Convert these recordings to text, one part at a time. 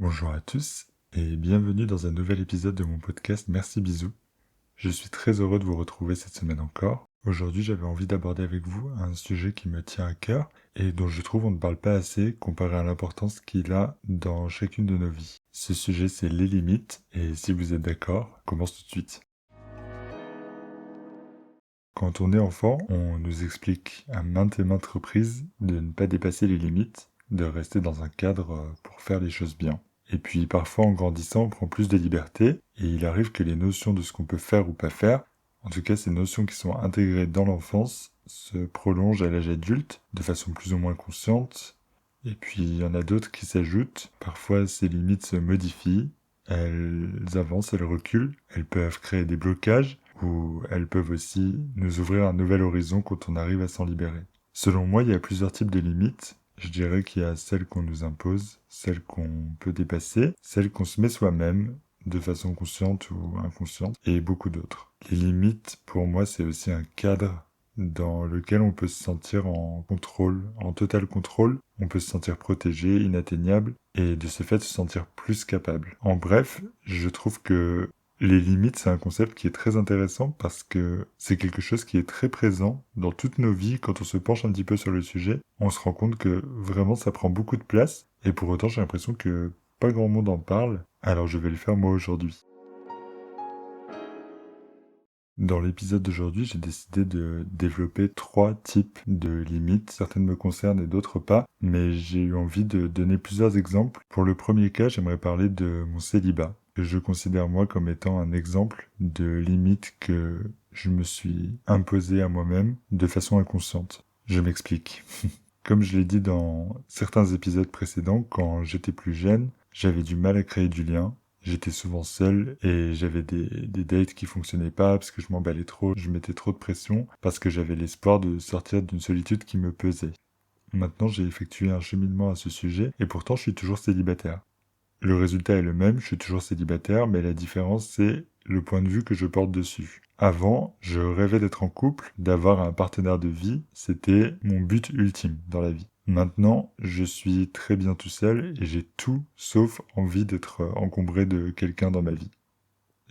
Bonjour à tous et bienvenue dans un nouvel épisode de mon podcast Merci Bisous. Je suis très heureux de vous retrouver cette semaine encore. Aujourd'hui, j'avais envie d'aborder avec vous un sujet qui me tient à cœur et dont je trouve on ne parle pas assez comparé à l'importance qu'il a dans chacune de nos vies. Ce sujet, c'est les limites et si vous êtes d'accord, on commence tout de suite. Quand on est enfant, on nous explique à maintes et maintes reprises de ne pas dépasser les limites, de rester dans un cadre pour faire les choses bien. Et puis parfois en grandissant, on prend plus de liberté, et il arrive que les notions de ce qu'on peut faire ou pas faire, en tout cas ces notions qui sont intégrées dans l'enfance, se prolongent à l'âge adulte, de façon plus ou moins consciente, et puis il y en a d'autres qui s'ajoutent, parfois ces limites se modifient, elles avancent, elles reculent, elles peuvent créer des blocages, ou elles peuvent aussi nous ouvrir un nouvel horizon quand on arrive à s'en libérer. Selon moi, il y a plusieurs types de limites. Je dirais qu'il y a celles qu'on nous impose, celles qu'on peut dépasser, celles qu'on se met soi-même, de façon consciente ou inconsciente, et beaucoup d'autres. Les limites, pour moi, c'est aussi un cadre dans lequel on peut se sentir en contrôle, en total contrôle. On peut se sentir protégé, inatteignable, et de ce fait se sentir plus capable. En bref, je trouve que les limites, c'est un concept qui est très intéressant parce que c'est quelque chose qui est très présent dans toutes nos vies. Quand on se penche un petit peu sur le sujet, on se rend compte que vraiment ça prend beaucoup de place et pour autant j'ai l'impression que pas grand monde en parle, alors je vais le faire moi aujourd'hui. Dans l'épisode d'aujourd'hui, j'ai décidé de développer 3 types de limites. Certaines me concernent et d'autres pas, mais j'ai eu envie de donner plusieurs exemples. Pour le premier cas, j'aimerais parler de mon célibat, que je considère moi comme étant un exemple de limite que je me suis imposé à moi-même de façon inconsciente. Je m'explique. Comme je l'ai dit dans certains épisodes précédents, quand j'étais plus jeune, j'avais du mal à créer du lien. J'étais souvent seul et j'avais des dates qui fonctionnaient pas parce que je m'emballais trop, je mettais trop de pression parce que j'avais l'espoir de sortir d'une solitude qui me pesait. Maintenant, j'ai effectué un cheminement à ce sujet et pourtant je suis toujours célibataire. Le résultat est le même, je suis toujours célibataire, mais la différence c'est le point de vue que je porte dessus. Avant, je rêvais d'être en couple, d'avoir un partenaire de vie, c'était mon but ultime dans la vie. Maintenant, je suis très bien tout seul et j'ai tout sauf envie d'être encombré de quelqu'un dans ma vie.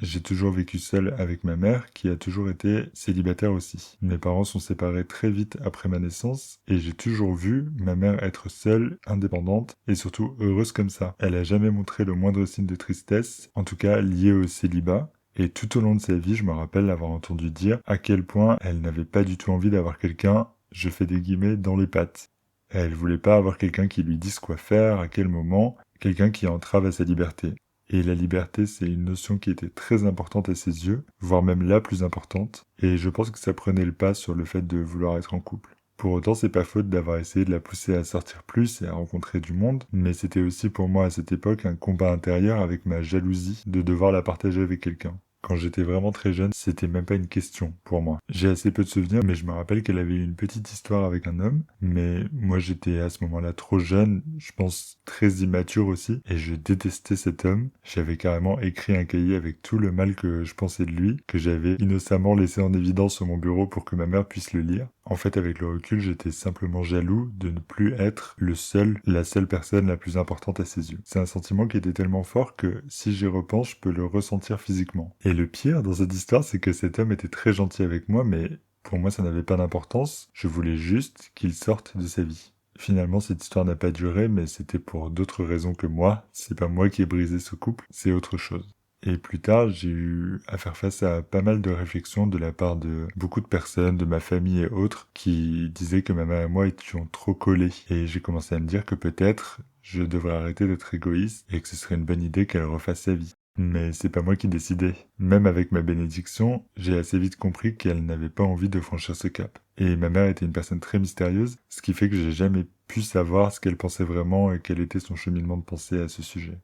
J'ai toujours vécu seul avec ma mère, qui a toujours été célibataire aussi. Mes parents sont séparés très vite après ma naissance, et j'ai toujours vu ma mère être seule, indépendante, et surtout heureuse comme ça. Elle a jamais montré le moindre signe de tristesse, en tout cas lié au célibat, et tout au long de sa vie, je me rappelle l'avoir entendu dire à quel point elle n'avait pas du tout envie d'avoir quelqu'un, je fais des guillemets, dans les pattes. Elle voulait pas avoir quelqu'un qui lui dise quoi faire, à quel moment, quelqu'un qui entrave à sa liberté. Et la liberté, c'est une notion qui était très importante à ses yeux, voire même la plus importante, et je pense que ça prenait le pas sur le fait de vouloir être en couple. Pour autant, c'est pas faute d'avoir essayé de la pousser à sortir plus et à rencontrer du monde, mais c'était aussi pour moi à cette époque un combat intérieur avec ma jalousie de devoir la partager avec quelqu'un. Quand j'étais vraiment très jeune, c'était même pas une question pour moi. J'ai assez peu de souvenirs, mais je me rappelle qu'elle avait eu une petite histoire avec un homme, mais moi j'étais à ce moment-là trop jeune, je pense très immature aussi, et je détestais cet homme. J'avais carrément écrit un cahier avec tout le mal que je pensais de lui, que j'avais innocemment laissé en évidence sur mon bureau pour que ma mère puisse le lire. En fait, avec le recul, j'étais simplement jaloux de ne plus être la seule personne la plus importante à ses yeux. C'est un sentiment qui était tellement fort que, si j'y repense, je peux le ressentir physiquement. Et le pire dans cette histoire, c'est que cet homme était très gentil avec moi, mais pour moi, ça n'avait pas d'importance. Je voulais juste qu'il sorte de sa vie. Finalement, cette histoire n'a pas duré, mais c'était pour d'autres raisons que moi. C'est pas moi qui ai brisé ce couple, c'est autre chose. Et plus tard, j'ai eu à faire face à pas mal de réflexions de la part de beaucoup de personnes, de ma famille et autres, qui disaient que ma mère et moi étions trop collés. Et j'ai commencé à me dire que peut-être je devrais arrêter d'être égoïste et que ce serait une bonne idée qu'elle refasse sa vie. Mais c'est pas moi qui décidais. Même avec ma bénédiction, j'ai assez vite compris qu'elle n'avait pas envie de franchir ce cap. Et ma mère était une personne très mystérieuse, ce qui fait que j'ai jamais pu savoir ce qu'elle pensait vraiment et quel était son cheminement de pensée à ce sujet.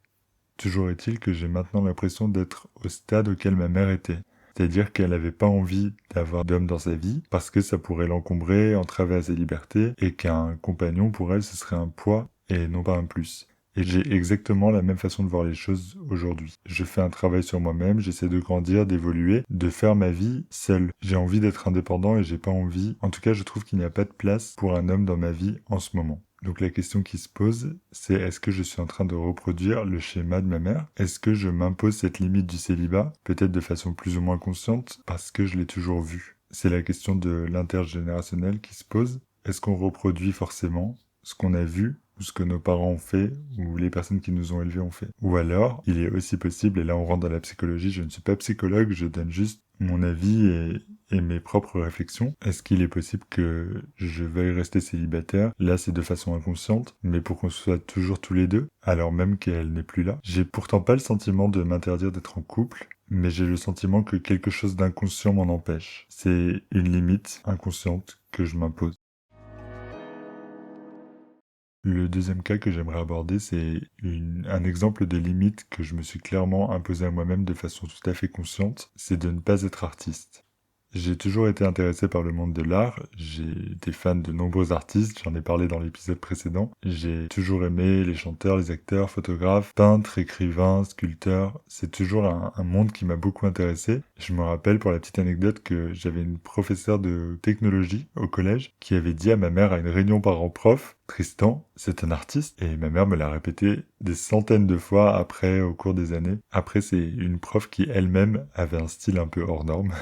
Toujours est-il que j'ai maintenant l'impression d'être au stade auquel ma mère était. C'est-à-dire qu'elle n'avait pas envie d'avoir d'homme dans sa vie parce que ça pourrait l'encombrer, entraver à sa liberté et qu'un compagnon pour elle ce serait un poids et non pas un plus. Et j'ai exactement la même façon de voir les choses aujourd'hui. Je fais un travail sur moi-même, j'essaie de grandir, d'évoluer, de faire ma vie seul. J'ai envie d'être indépendant et j'ai pas envie, en tout cas je trouve qu'il n'y a pas de place pour un homme dans ma vie en ce moment. Donc la question qui se pose, c'est est-ce que je suis en train de reproduire le schéma de ma mère? Est-ce que je m'impose cette limite du célibat, peut-être de façon plus ou moins consciente, parce que je l'ai toujours vu? C'est la question de l'intergénérationnel qui se pose. Est-ce qu'on reproduit forcément ce qu'on a vu, ou ce que nos parents ont fait, ou les personnes qui nous ont élevés ont fait? Ou alors, il est aussi possible, et là on rentre dans la psychologie, je ne suis pas psychologue, je donne juste mon avis et mes propres réflexions. Est-ce qu'il est possible que je veuille rester célibataire? Là, c'est de façon inconsciente, mais pour qu'on soit toujours tous les deux, alors même qu'elle n'est plus là. J'ai pourtant pas le sentiment de m'interdire d'être en couple, mais j'ai le sentiment que quelque chose d'inconscient m'en empêche. C'est une limite inconsciente que je m'impose. Le deuxième cas que j'aimerais aborder, c'est un exemple de limite que je me suis clairement imposé à moi-même de façon tout à fait consciente, c'est de ne pas être artiste. J'ai toujours été intéressé par le monde de l'art, j'ai été fan de nombreux artistes, j'en ai parlé dans l'épisode précédent. J'ai toujours aimé les chanteurs, les acteurs, photographes, peintres, écrivains, sculpteurs. C'est toujours un monde qui m'a beaucoup intéressé. Je me rappelle pour la petite anecdote que j'avais une professeure de technologie au collège qui avait dit à ma mère à une réunion parents-prof, Tristan, c'est un artiste. Et ma mère me l'a répété des centaines de fois après, au cours des années. Après, c'est une prof qui elle-même avait un style un peu hors norme.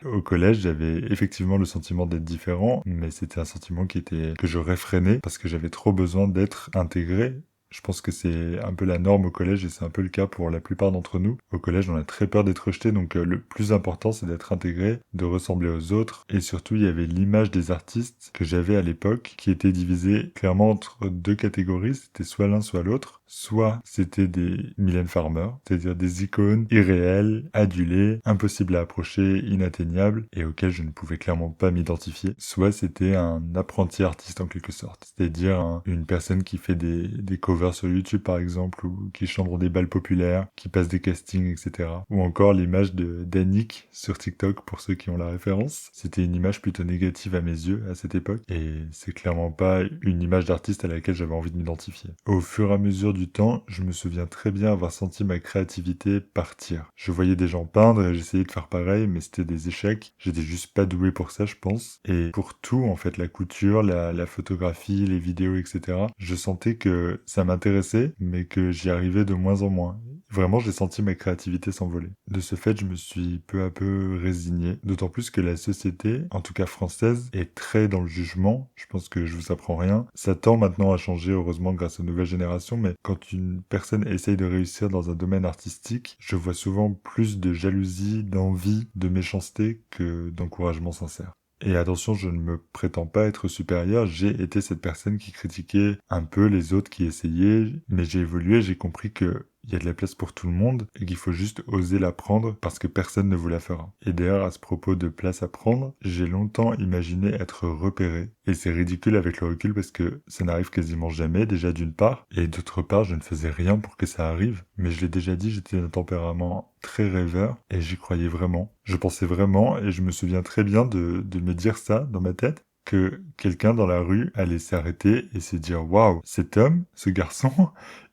Au collège, j'avais effectivement le sentiment d'être différent, mais c'était un sentiment que je réfrénais parce que j'avais trop besoin d'être intégré. Je pense que c'est un peu la norme au collège et c'est un peu le cas pour la plupart d'entre nous. Au collège, on a très peur d'être rejeté, donc le plus important, c'est d'être intégré, de ressembler aux autres. Et surtout, il y avait l'image des artistes que j'avais à l'époque qui était divisée clairement entre deux catégories. C'était soit l'un, soit l'autre. Soit c'était des Mylène Farmer, c'est-à-dire des icônes irréelles, adulées, impossibles à approcher, inatteignables, et auxquelles je ne pouvais clairement pas m'identifier. Soit c'était un apprenti artiste en quelque sorte, c'est-à-dire une personne qui fait des covers sur YouTube par exemple, ou qui chante dans des balles populaires, qui passe des castings, etc. Ou encore l'image de d'Annick sur TikTok pour ceux qui ont la référence. C'était une image plutôt négative à mes yeux à cette époque, et c'est clairement pas une image d'artiste à laquelle j'avais envie de m'identifier. Au fur et à mesure du temps, je me souviens très bien avoir senti ma créativité partir. Je voyais des gens peindre et j'essayais de faire pareil, mais c'était des échecs. J'étais juste pas doué pour ça, je pense. Et pour tout, en fait, la couture, la photographie, les vidéos, etc., je sentais que ça m'intéressait, mais que j'y arrivais de moins en moins. Vraiment, j'ai senti ma créativité s'envoler. De ce fait, je me suis peu à peu résigné, d'autant plus que la société, en tout cas française, est très dans le jugement. Je pense que je vous apprends rien. Ça tend maintenant à changer, heureusement, grâce aux nouvelles générations, mais quand une personne essaye de réussir dans un domaine artistique, je vois souvent plus de jalousie, d'envie, de méchanceté que d'encouragement sincère. Et attention, je ne me prétends pas être supérieur, j'ai été cette personne qui critiquait un peu les autres qui essayaient, mais j'ai évolué, j'ai compris que il y a de la place pour tout le monde et qu'il faut juste oser la prendre parce que personne ne vous la fera. Et d'ailleurs, à ce propos de place à prendre, j'ai longtemps imaginé être repéré. Et c'est ridicule avec le recul parce que ça n'arrive quasiment jamais, déjà d'une part, et d'autre part, je ne faisais rien pour que ça arrive. Mais je l'ai déjà dit, j'étais d'un tempérament très rêveur et j'y croyais vraiment. Je pensais vraiment et je me souviens très bien de me dire ça dans ma tête, que quelqu'un dans la rue allait s'arrêter et se dire waouh, cet homme, ce garçon,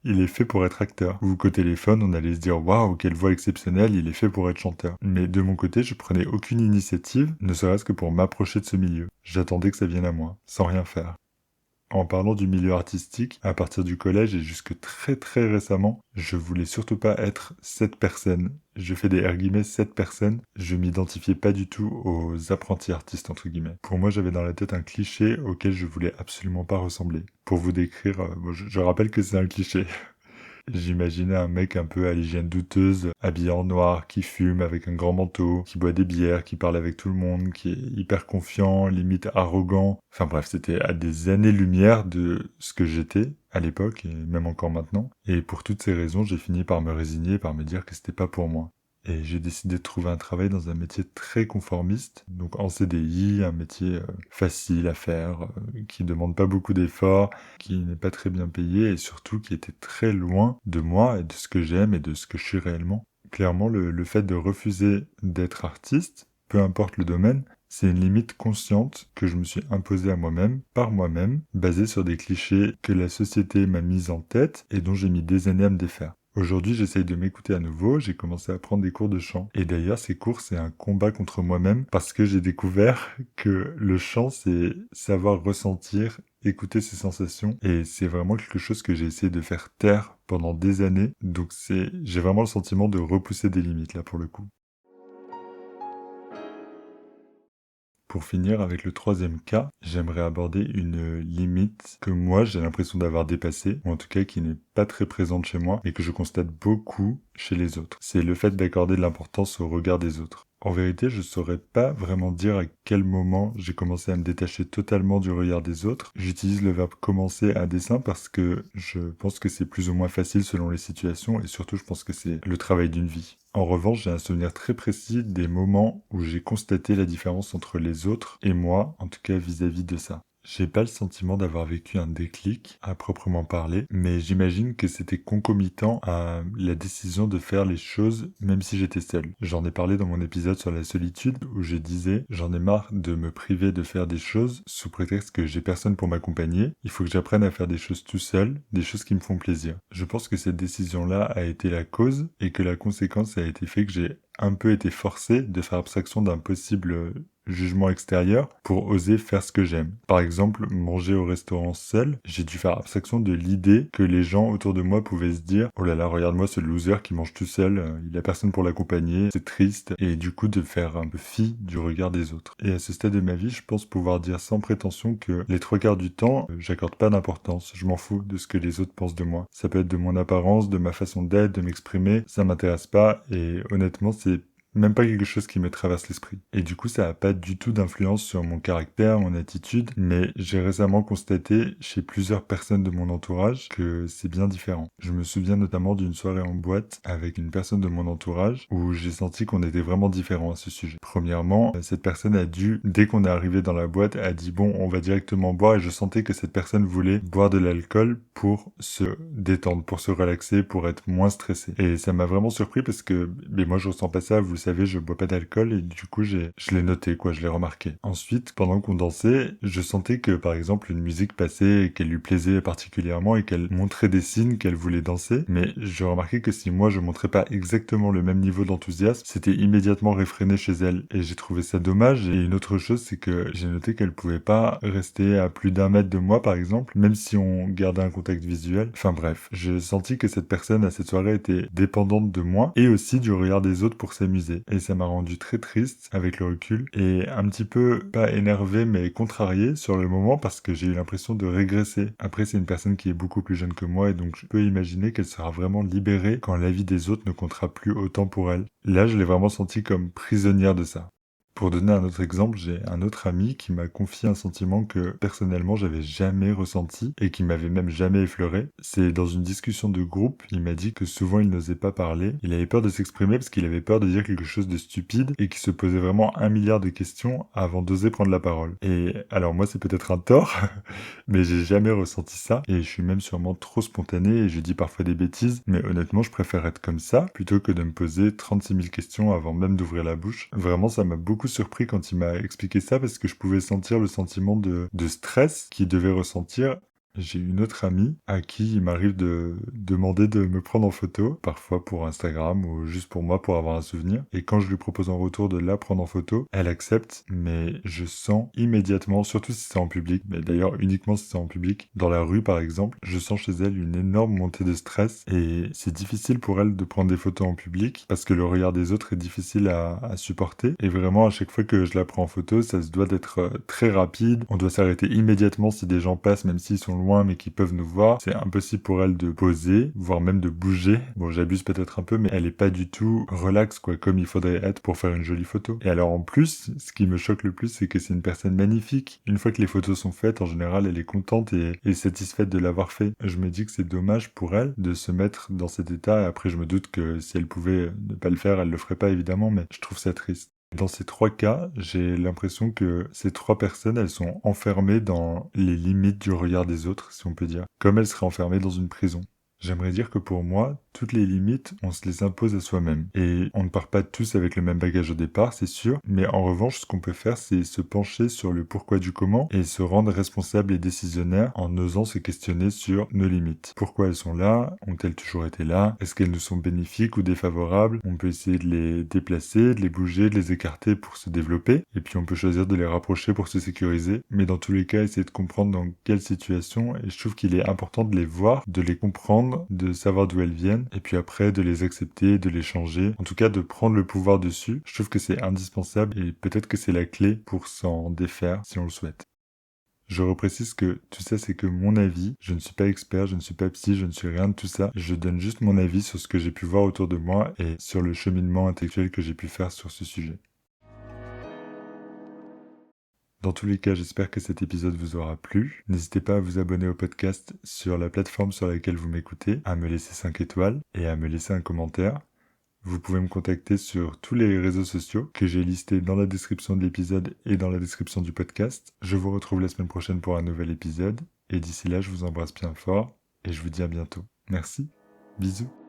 il est fait pour être acteur. Ou qu'au téléphone, on allait se dire waouh, quelle voix exceptionnelle, il est fait pour être chanteur. Mais de mon côté, je prenais aucune initiative, ne serait-ce que pour m'approcher de ce milieu. J'attendais que ça vienne à moi, sans rien faire. En parlant du milieu artistique, à partir du collège et jusque très très récemment, je voulais surtout pas être cette personne. Je fais des guillemets cette personne. Je m'identifiais pas du tout aux apprentis artistes entre guillemets. Pour moi, j'avais dans la tête un cliché auquel je voulais absolument pas ressembler. Pour vous décrire, bon, je rappelle que c'est un cliché. J'imaginais un mec un peu à l'hygiène douteuse, habillé en noir, qui fume avec un grand manteau, qui boit des bières, qui parle avec tout le monde, qui est hyper confiant, limite arrogant. Enfin bref, c'était à des années-lumière de ce que j'étais à l'époque et même encore maintenant. Et pour toutes ces raisons, j'ai fini par me résigner, par me dire que c'était pas pour moi. Et j'ai décidé de trouver un travail dans un métier très conformiste, donc en CDI, un métier facile à faire, qui demande pas beaucoup d'efforts, qui n'est pas très bien payé et surtout qui était très loin de moi et de ce que j'aime et de ce que je suis réellement. Clairement, le fait de refuser d'être artiste, peu importe le domaine, c'est une limite consciente que je me suis imposée à moi-même, par moi-même, basée sur des clichés que la société m'a mis en tête et dont j'ai mis des années à me défaire. Aujourd'hui, j'essaye de m'écouter à nouveau, j'ai commencé à prendre des cours de chant. Et d'ailleurs, ces cours, c'est un combat contre moi-même parce que j'ai découvert que le chant, c'est savoir ressentir écouter ses sensations et c'est vraiment quelque chose que j'ai essayé de faire taire pendant des années. Donc j'ai vraiment le sentiment de repousser des limites là pour le coup. Pour finir avec le troisième cas, j'aimerais aborder une limite que moi j'ai l'impression d'avoir dépassée, ou en tout cas qui n'est pas très présente chez moi et que je constate beaucoup chez les autres. C'est le fait d'accorder de l'importance au regard des autres. En vérité, je saurais pas vraiment dire à quel moment j'ai commencé à me détacher totalement du regard des autres. J'utilise le verbe commencer à dessein parce que je pense que c'est plus ou moins facile selon les situations et surtout je pense que c'est le travail d'une vie. En revanche, j'ai un souvenir très précis des moments où j'ai constaté la différence entre les autres et moi, en tout cas vis-à-vis de ça. J'ai pas le sentiment d'avoir vécu un déclic à proprement parler, mais j'imagine que c'était concomitant à la décision de faire les choses même si j'étais seul. J'en ai parlé dans mon épisode sur la solitude où je disais j'en ai marre de me priver de faire des choses sous prétexte que j'ai personne pour m'accompagner. Il faut que j'apprenne à faire des choses tout seul, des choses qui me font plaisir. Je pense que cette décision-là a été la cause et que la conséquence a été fait que j'ai un peu été forcé de faire abstraction d'un possible jugement extérieur pour oser faire ce que j'aime. Par exemple, manger au restaurant seul, j'ai dû faire abstraction de l'idée que les gens autour de moi pouvaient se dire « Oh là là, regarde-moi ce loser qui mange tout seul, il a personne pour l'accompagner, c'est triste » et du coup de faire un peu fi du regard des autres. Et à ce stade de ma vie, je pense pouvoir dire sans prétention que les 3 quarts du temps, j'accorde pas d'importance, je m'en fous de ce que les autres pensent de moi. Ça peut être de mon apparence, de ma façon d'être, de m'exprimer, ça m'intéresse pas et honnêtement c'est même pas quelque chose qui me traverse l'esprit. Et du coup, ça a pas du tout d'influence sur mon caractère, mon attitude, mais j'ai récemment constaté chez plusieurs personnes de mon entourage que c'est bien différent. Je me souviens notamment d'une soirée en boîte avec une personne de mon entourage où j'ai senti qu'on était vraiment différents à ce sujet. Premièrement, cette personne a dû, dès qu'on est arrivé dans la boîte, a dit bon, on va directement boire et je sentais que cette personne voulait boire de l'alcool pour se détendre, pour se relaxer, pour être moins stressé. Et ça m'a vraiment surpris parce que, mais moi je ressens pas ça, vous le savez, je bois pas d'alcool et du coup je l'ai noté quoi, je l'ai remarqué. Ensuite, pendant qu'on dansait, je sentais que par exemple une musique passait et qu'elle lui plaisait particulièrement et qu'elle montrait des signes qu'elle voulait danser, mais je remarquais que si moi je montrais pas exactement le même niveau d'enthousiasme, c'était immédiatement réfréné chez elle et j'ai trouvé ça dommage. Et une autre chose, c'est que j'ai noté qu'elle pouvait pas rester à plus d'1 mètre de moi par exemple, même si on gardait un contact visuel. Enfin bref, j'ai senti que cette personne à cette soirée était dépendante de moi et aussi du regard des autres pour s'amuser. Et ça m'a rendu très triste avec le recul et un petit peu, pas énervé, mais contrarié sur le moment parce que j'ai eu l'impression de régresser. Après, c'est une personne qui est beaucoup plus jeune que moi et donc je peux imaginer qu'elle sera vraiment libérée quand l'avis des autres ne comptera plus autant pour elle. Là, je l'ai vraiment senti comme prisonnière de ça. Pour donner un autre exemple, j'ai un autre ami qui m'a confié un sentiment que personnellement j'avais jamais ressenti et qui m'avait même jamais effleuré. C'est dans une discussion de groupe, il m'a dit que souvent il n'osait pas parler, il avait peur de s'exprimer parce qu'il avait peur de dire quelque chose de stupide et qu'il se posait vraiment 1 milliard de questions avant d'oser prendre la parole. Et alors moi c'est peut-être un tort, mais j'ai jamais ressenti ça et je suis même sûrement trop spontané et je dis parfois des bêtises, mais honnêtement je préfère être comme ça plutôt que de me poser 36 000 questions avant même d'ouvrir la bouche. Vraiment ça m'a beaucoup surpris quand il m'a expliqué ça parce que je pouvais sentir le sentiment de stress qu'il devait ressentir. J'ai une autre amie à qui il m'arrive de demander de me prendre en photo, parfois pour Instagram ou juste pour moi pour avoir un souvenir. Et quand je lui propose en retour de la prendre en photo, elle accepte, mais je sens immédiatement, surtout si c'est en public, mais d'ailleurs uniquement si c'est en public, dans la rue par exemple, je sens chez elle une énorme montée de stress et c'est difficile pour elle de prendre des photos en public parce que le regard des autres est difficile à supporter. Et vraiment à chaque fois que je la prends en photo, ça se doit d'être très rapide, on doit s'arrêter immédiatement si des gens passent même s'ils sont loin mais qui peuvent nous voir. C'est impossible pour elle de poser, voire même de bouger. Bon, j'abuse peut-être un peu, mais elle est pas du tout relax, quoi, comme il faudrait être pour faire une jolie photo. Et alors en plus, ce qui me choque le plus, c'est que c'est une personne magnifique. Une fois que les photos sont faites, en général, elle est contente et satisfaite de l'avoir fait. Je me dis que c'est dommage pour elle de se mettre dans cet état. Et après, je me doute que si elle pouvait ne pas le faire, elle le ferait pas évidemment, mais je trouve ça triste. Dans ces 3 cas, j'ai l'impression que ces 3 personnes, elles sont enfermées dans les limites du regard des autres, si on peut dire, comme elles seraient enfermées dans une prison. J'aimerais dire que pour moi, toutes les limites, on se les impose à soi-même. Et on ne part pas tous avec le même bagage au départ, c'est sûr, mais en revanche, ce qu'on peut faire, c'est se pencher sur le pourquoi du comment et se rendre responsable et décisionnaire en osant se questionner sur nos limites. Pourquoi elles sont là? Ont-elles toujours été là? Est-ce qu'elles nous sont bénéfiques ou défavorables? On peut essayer de les déplacer, de les bouger, de les écarter pour se développer, et puis on peut choisir de les rapprocher pour se sécuriser, mais dans tous les cas, essayer de comprendre dans quelle situation, et je trouve qu'il est important de les voir, de les comprendre, de savoir d'où elles viennent, et puis après de les accepter, de les changer, en tout cas de prendre le pouvoir dessus. Je trouve que c'est indispensable et peut-être que c'est la clé pour s'en défaire si on le souhaite. Je reprécise que tout ça c'est que mon avis, je ne suis pas expert, je ne suis pas psy, je ne suis rien de tout ça, je donne juste mon avis sur ce que j'ai pu voir autour de moi et sur le cheminement intellectuel que j'ai pu faire sur ce sujet. Dans tous les cas, j'espère que cet épisode vous aura plu. N'hésitez pas à vous abonner au podcast sur la plateforme sur laquelle vous m'écoutez, à me laisser 5 étoiles et à me laisser un commentaire. Vous pouvez me contacter sur tous les réseaux sociaux que j'ai listés dans la description de l'épisode et dans la description du podcast. Je vous retrouve la semaine prochaine pour un nouvel épisode. Et d'ici là, je vous embrasse bien fort et je vous dis à bientôt. Merci. Bisous.